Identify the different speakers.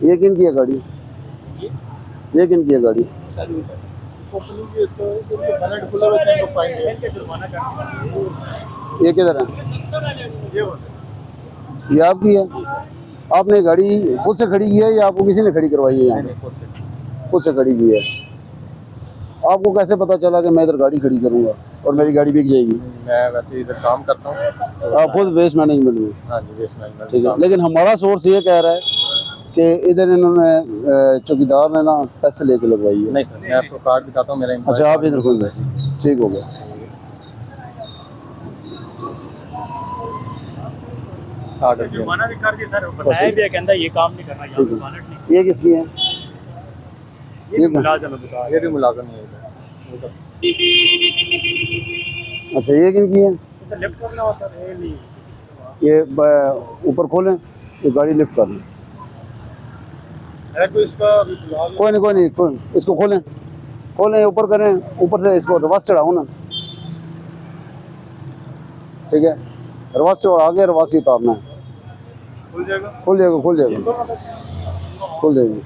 Speaker 1: ये किन की है गाड़ी? ये किन की है गाड़ी? ये किधर है? ये आपकी है? आपने गाड़ी खुद से खड़ी की है या आपको किसी ने खड़ी करवाई है? यहाँ खुद से खड़ी की है। आपको कैसे पता चला कि मैं इधर गाड़ी खड़ी करूंगा और मेरी गाड़ी बिक जाएगी?
Speaker 2: मैं वैसे इधर काम करता हूँ।
Speaker 1: आप खुद वेस्ट मैनेजमेंट में?
Speaker 2: हाँ जी, वेस्ट मैनेजमेंट।
Speaker 1: ठीक है, लेकिन हमारा सोर्स ये कह रहा है कि इधर इन्होंने चौकीदार ने ना पैसे लेके लगवाई है।
Speaker 2: नहीं सर, मैं आपको कार्ड दिखाता हूँ मेरा।
Speaker 1: अच्छा, आप इधर खुद ठीक हो गया।
Speaker 3: जुर्माना भी कर दिया सर, बताया भी है, कहता ये काम नहीं करना, यहाँ पे वारंट नहीं।
Speaker 1: ये किसकी है?
Speaker 3: ये मुलाजिम है,
Speaker 2: ये भी मुलाजिम है।
Speaker 1: अच्छा, ये किन की है?
Speaker 3: सर लिफ्ट करना हो सर, ये नहीं।
Speaker 1: ये ऊपर खोलें, ये गाड़ी लिफ्ट कर लें।
Speaker 3: है कोई इसका?
Speaker 1: कोई नहीं, इसको खोलें ऊपर करें, ऊपर से इसको रिवर्स चढ़ाओ ना। ठीक है, रिवर्स चढ़ा, आगे रिवर्स ही उतारना है।
Speaker 3: खुल जाएगा।
Speaker 1: खुल जाएगी।